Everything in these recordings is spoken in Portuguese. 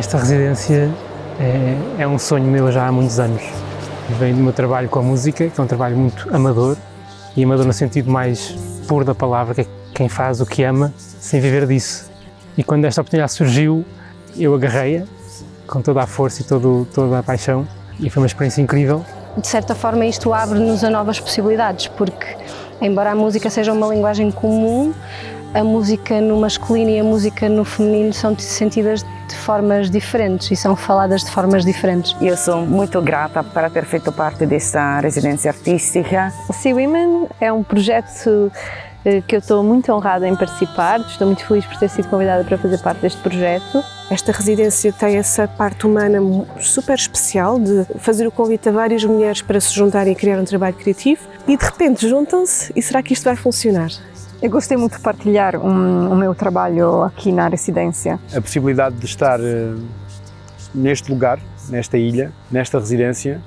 Esta residência é um sonho meu já há muitos anos. Vem do meu trabalho com a música, que é um trabalho muito amador, e amador no sentido mais puro da palavra, que é quem faz o que ama, sem viver disso. E quando esta oportunidade surgiu, eu agarrei-a com toda a força e toda a paixão, e foi uma experiência incrível. De certa forma isto abre-nos a novas possibilidades, porque embora a música seja uma linguagem comum, a música no masculino e a música no feminino são sentidas de formas diferentes e são faladas de formas diferentes. Eu sou muito grata para ter feito parte desta residência artística. O Sea Women é um projeto que eu estou muito honrada em participar, estou muito feliz por ter sido convidada para fazer parte deste projeto. Esta residência tem essa parte humana super especial de fazer o convite a várias mulheres para se juntarem e criar um trabalho criativo e de repente juntam-se e será que isto vai funcionar? Eu gostei muito de partilhar o meu trabalho aqui na residência. A possibilidade de estar neste lugar, nesta ilha, nesta residência,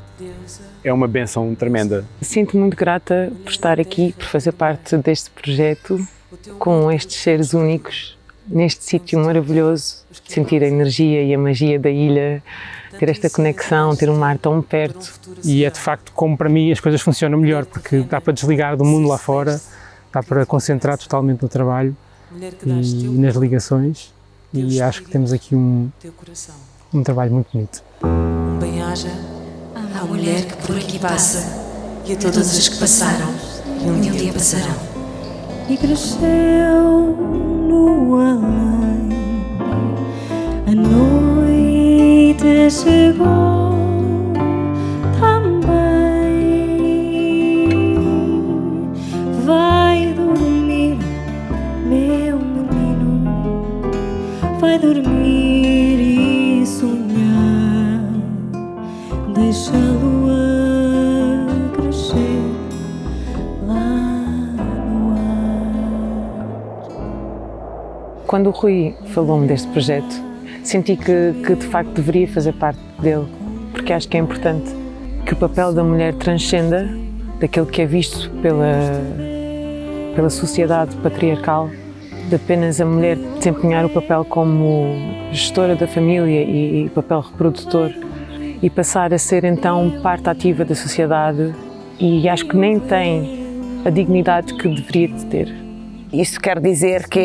é uma bênção tremenda. Sinto-me muito grata por estar aqui, por fazer parte deste projeto, com estes seres únicos, neste sítio maravilhoso, sentir a energia e a magia da ilha, ter esta conexão, ter um mar tão perto. E é de facto como para mim as coisas funcionam melhor, porque dá para desligar do mundo lá fora, dá para concentrar totalmente no trabalho e nas ligações, e acho que temos aqui um trabalho muito bonito. Bem-aja à mulher que por aqui passa e a todas as que passaram e um dia passarão. E cresceu no além, a noite chegou também. Vai dormir, meu menino, vai dormir e sonhar. Deixa a lua crescer lá no ar. Quando o Rui falou-me deste projeto, senti que de facto deveria fazer parte dele, porque acho que é importante que o papel da mulher transcenda daquilo que é visto pela sociedade patriarcal, de apenas a mulher desempenhar o papel como gestora da família e papel reprodutor, e passar a ser então parte ativa da sociedade, e acho que nem tem a dignidade que deveria ter. Isso quer dizer que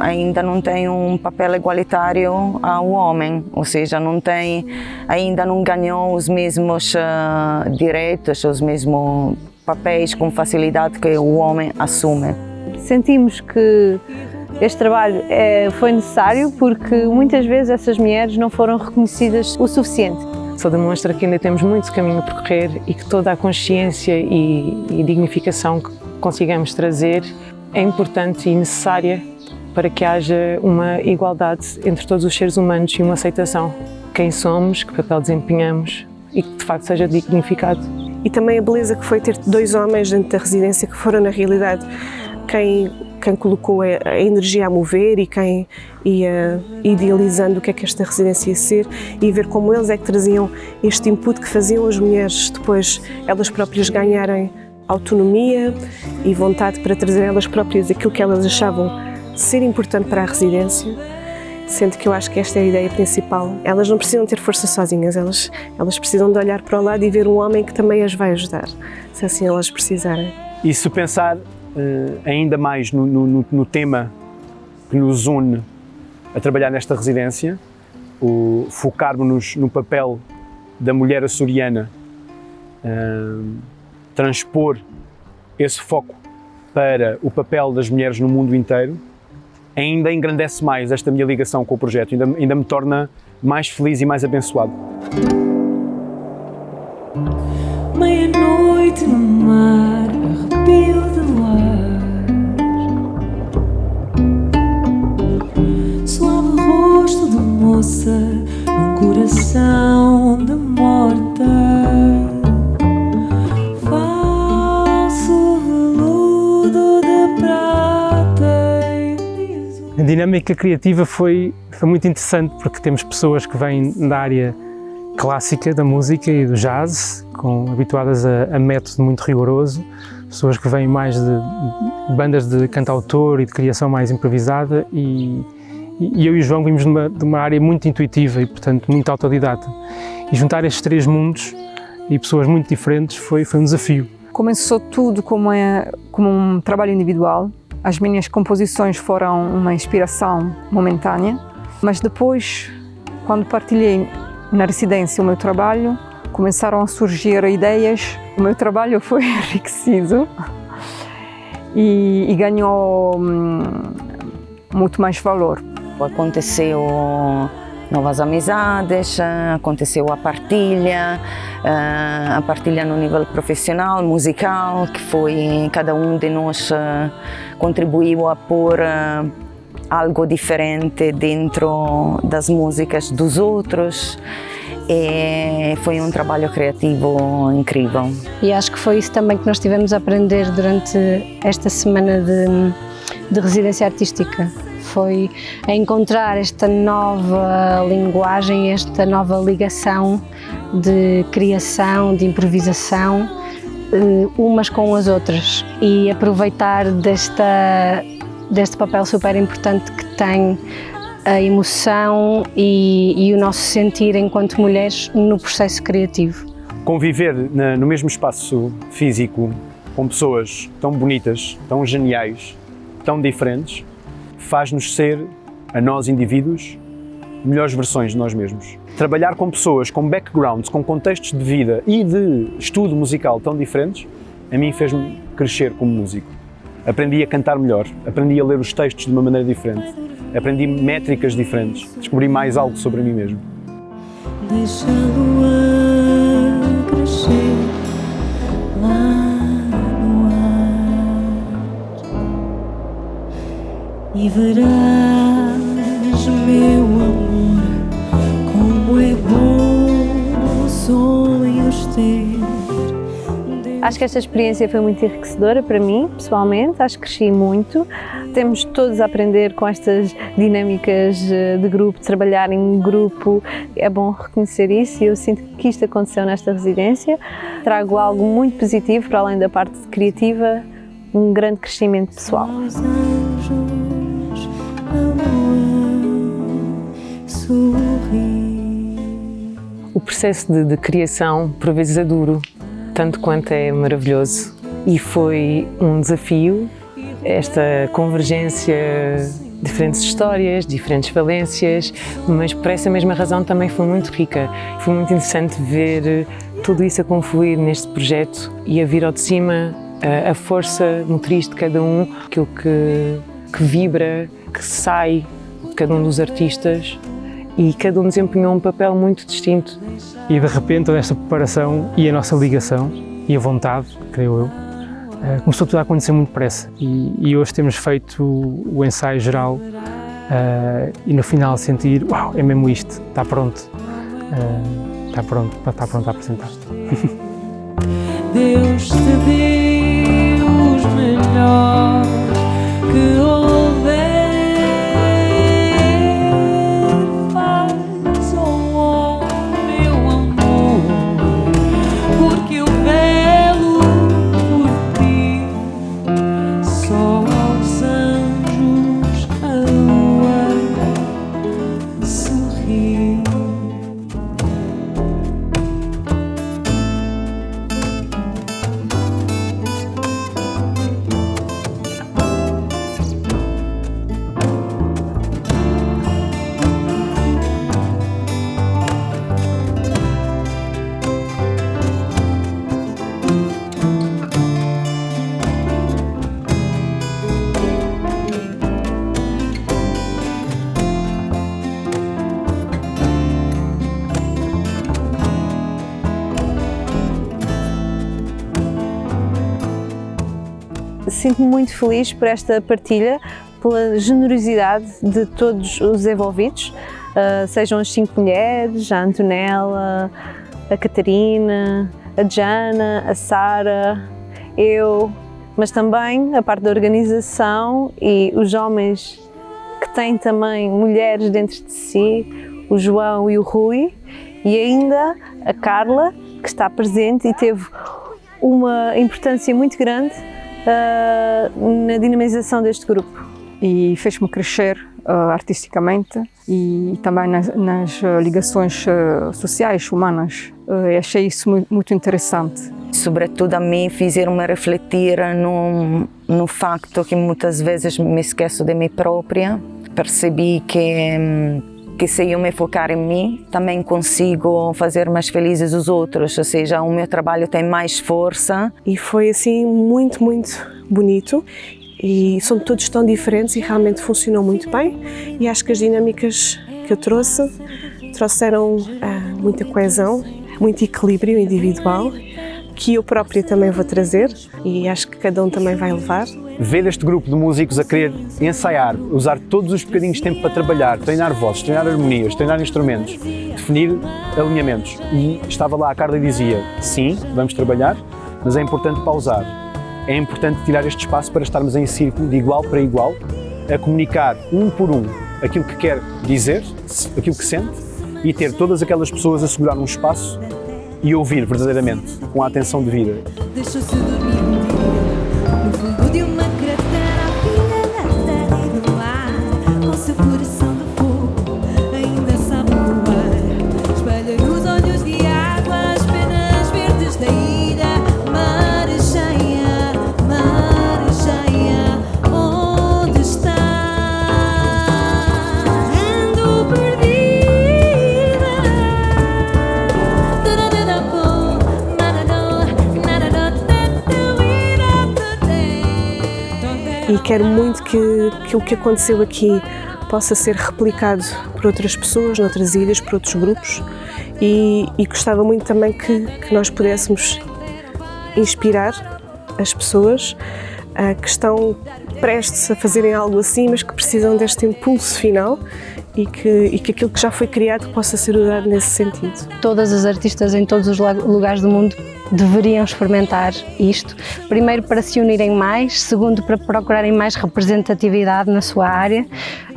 ainda não tem um papel igualitário ao homem, ou seja, ainda não ganhou os mesmos direitos, os mesmos papéis com facilidade que o homem assume. Sentimos que este trabalho foi necessário porque muitas vezes essas mulheres não foram reconhecidas o suficiente. Só demonstra que ainda temos muito caminho a percorrer e que toda a consciência e dignificação que consigamos trazer é importante e necessária para que haja uma igualdade entre todos os seres humanos e uma aceitação. Quem somos, que papel desempenhamos e que de facto seja dignificado. E também a beleza que foi ter dois homens dentro da residência que foram na realidade quem colocou a energia a mover e quem ia idealizando o que é que esta residência ia ser, e ver como eles é que traziam este input que faziam as mulheres depois elas próprias ganharem autonomia e vontade para trazer elas próprias aquilo que elas achavam ser importante para a residência, sendo que eu acho que esta é a ideia principal. Elas não precisam ter força sozinhas, elas precisam de olhar para o lado e ver um homem que também as vai ajudar, se assim elas precisarem. E se pensar ainda mais no tema que nos une a trabalhar nesta residência, focarmos-nos no papel da mulher açoriana, transpor esse foco para o papel das mulheres no mundo inteiro, ainda engrandece mais esta minha ligação com o projeto, ainda me torna mais feliz e mais abençoado. Meia-noite no mar, arrepio de lar, suave rosto de moça num coração de morta, falso veludo de prata e liso. A dinâmica criativa foi muito interessante, porque temos pessoas que vêm da área clássica da música e do jazz, habituadas a método muito rigoroso, pessoas que vêm mais de bandas de cantautor e de criação mais improvisada, e E eu e o João vimos de uma área muito intuitiva e, portanto, muito autodidata. E juntar estes três mundos e pessoas muito diferentes foi um desafio. Começou tudo como um trabalho individual. As minhas composições foram uma inspiração momentânea, mas depois, quando partilhei na residência o meu trabalho, começaram a surgir ideias. O meu trabalho foi enriquecido e ganhou muito mais valor. Aconteceu novas amizades, aconteceu a partilha no nível profissional, musical, que foi cada um de nós contribuiu a pôr algo diferente dentro das músicas dos outros. E foi um trabalho criativo incrível. E acho que foi isso também que nós tivemos a aprender durante esta semana de residência artística. Foi a encontrar esta nova linguagem, esta nova ligação de criação, de improvisação, umas com as outras, e aproveitar deste papel super importante que tem a emoção e o nosso sentir enquanto mulheres no processo criativo. Conviver no mesmo espaço físico com pessoas tão bonitas, tão geniais, tão diferentes, faz-nos ser, a nós indivíduos, melhores versões de nós mesmos. Trabalhar com pessoas com backgrounds, com contextos de vida e de estudo musical tão diferentes, a mim fez-me crescer como músico. Aprendi a cantar melhor, aprendi a ler os textos de uma maneira diferente, aprendi métricas diferentes, descobri mais algo sobre mim mesmo. Deixa a lua crescer lá no ar e verás, meu amor, como é bom sonhos ter. Acho que esta experiência foi muito enriquecedora para mim, pessoalmente, acho que cresci muito. Temos todos a aprender com estas dinâmicas de grupo, de trabalhar em grupo, é bom reconhecer isso e eu sinto que isto aconteceu nesta residência. Trago algo muito positivo, para além da parte criativa, um grande crescimento pessoal. O processo de criação, por vezes, é duro, tanto quanto é maravilhoso. E foi um desafio, esta convergência, diferentes histórias, diferentes valências, mas por essa mesma razão também foi muito rica. Foi muito interessante ver tudo isso a confluir neste projeto e a vir ao de cima a força motriz de cada um, aquilo que vibra, que sai de cada um dos artistas, e cada um desempenhou um papel muito distinto. E de repente toda esta preparação e a nossa ligação e a vontade, creio eu, começou tudo a acontecer muito depressa. E hoje temos feito o ensaio geral e no final sentir, uau, é mesmo isto, está pronto, está pronto a apresentar. Deus te deu os melhores que houver. Faz o homem, meu amor, porque eu velo por ti. Só aos anjos a lua sorri. Sinto-me muito feliz por esta partilha, pela generosidade de todos os envolvidos, sejam as 5 mulheres, a Antonella, a Catarina, a Jana, a Sara, eu, mas também a parte da organização e os homens que têm também mulheres dentro de si, o João e o Rui, e ainda a Carla, que está presente e teve uma importância muito grande na dinamização deste grupo. E fez-me crescer artisticamente e também nas ligações sociais, humanas. Achei isso muito interessante. Sobretudo a mim, fizeram-me refletir no facto que muitas vezes me esqueço de mim própria. Percebi que se eu me focar em mim, também consigo fazer mais felizes os outros, ou seja, o meu trabalho tem mais força. E foi assim muito, muito bonito. E são todos tão diferentes e realmente funcionou muito bem. E acho que as dinâmicas que eu trouxeram muita coesão, muito equilíbrio individual, que eu própria também vou trazer e acho que cada um também vai levar. Ver este grupo de músicos a querer ensaiar, usar todos os bocadinhos de tempo para trabalhar, treinar vozes, treinar harmonias, treinar instrumentos, definir alinhamentos. E estava lá a Carla e dizia, sim, vamos trabalhar, mas é importante pausar. É importante tirar este espaço para estarmos em círculo de igual para igual, a comunicar um por um aquilo que quer dizer, aquilo que sente, e ter todas aquelas pessoas a segurar um espaço e ouvir verdadeiramente, com a atenção devida. Deixou-se dormir um dia, no fundo de uma cratera, a filha da terra e do ar, com seu coração de fogo, ainda sabe voar. Espalha os olhos de água, as penas verdes da ira, Marejeia, onde está? Ando perdida. E quero muito que o que aconteceu aqui possa ser replicado por outras pessoas, noutras ilhas, por outros grupos. E gostava muito também que nós pudéssemos inspirar as pessoas que estão prestes a fazerem algo assim, mas que precisam deste impulso final e que aquilo que já foi criado possa ser usado nesse sentido. Todas as artistas em todos os lugares do mundo deveriam experimentar isto. Primeiro, para se unirem mais, segundo, para procurarem mais representatividade na sua área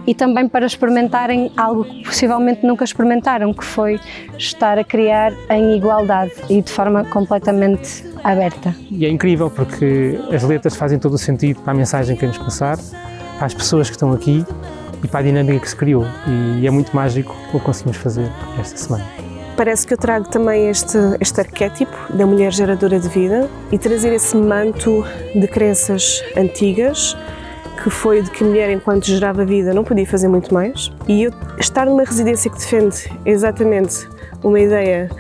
e também para experimentarem algo que possivelmente nunca experimentaram, que foi estar a criar em igualdade e de forma completamente aberta. E é incrível porque as letras fazem todo o sentido para a mensagem que queremos passar, para as pessoas que estão aqui e para a dinâmica que se criou. E é muito mágico o que conseguimos fazer esta semana. Parece que eu trago também este arquétipo da mulher geradora de vida e trazer esse manto de crenças antigas, que foi de que a mulher, enquanto gerava vida, não podia fazer muito mais. E eu estar numa residência que defende exatamente uma ideia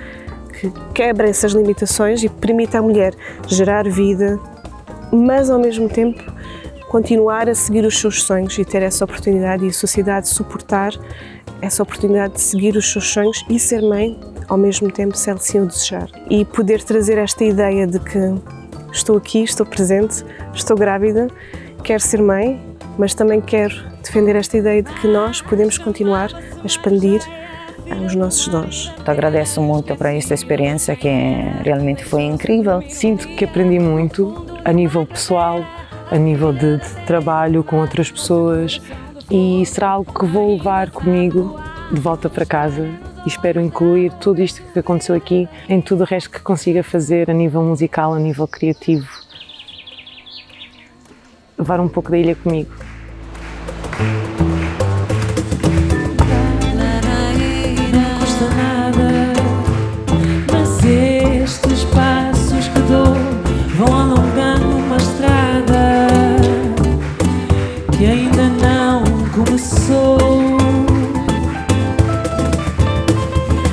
que quebra essas limitações e permite à mulher gerar vida, mas ao mesmo tempo continuar a seguir os seus sonhos e ter essa oportunidade e a sociedade suportar essa oportunidade de seguir os seus sonhos e ser mãe ao mesmo tempo, se ela assim o desejar. E poder trazer esta ideia de que estou aqui, estou presente, estou grávida, quero ser mãe, mas também quero defender esta ideia de que nós podemos continuar a expandir os nossos dons. Te agradeço muito por esta experiência que realmente foi incrível. Sinto que aprendi muito a nível pessoal, a nível de trabalho com outras pessoas e será algo que vou levar comigo de volta para casa e espero incluir tudo isto que aconteceu aqui em tudo o resto que consiga fazer a nível musical, a nível criativo. Levar um pouco da ilha comigo. Não custa nada, mas estes passos que dou vão alongando uma estrada que ainda não começou.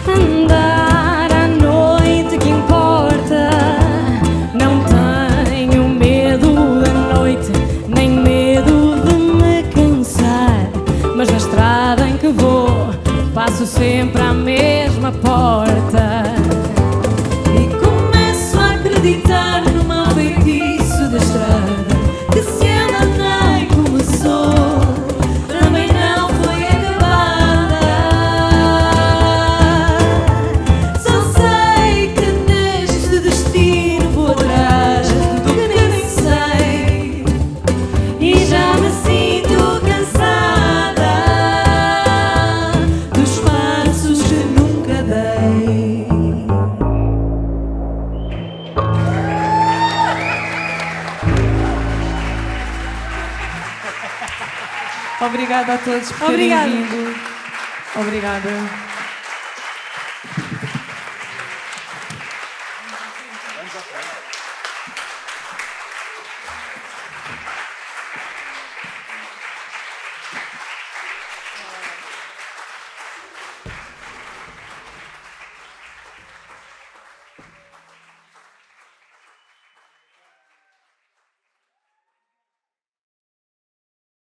Andar à noite que importa, não tenho medo da noite, nem medo de me cansar, mas na estrada em que vou, passo sempre à mesma porta e começo a acreditar no mau feitiço da estrada, que se ela nem começou, também não foi acabada. Só sei que neste destino vou atrás do que nem sei e já me sinto cansada dos passos que nunca dei. Obrigada a todos por terem vindo. Obrigada.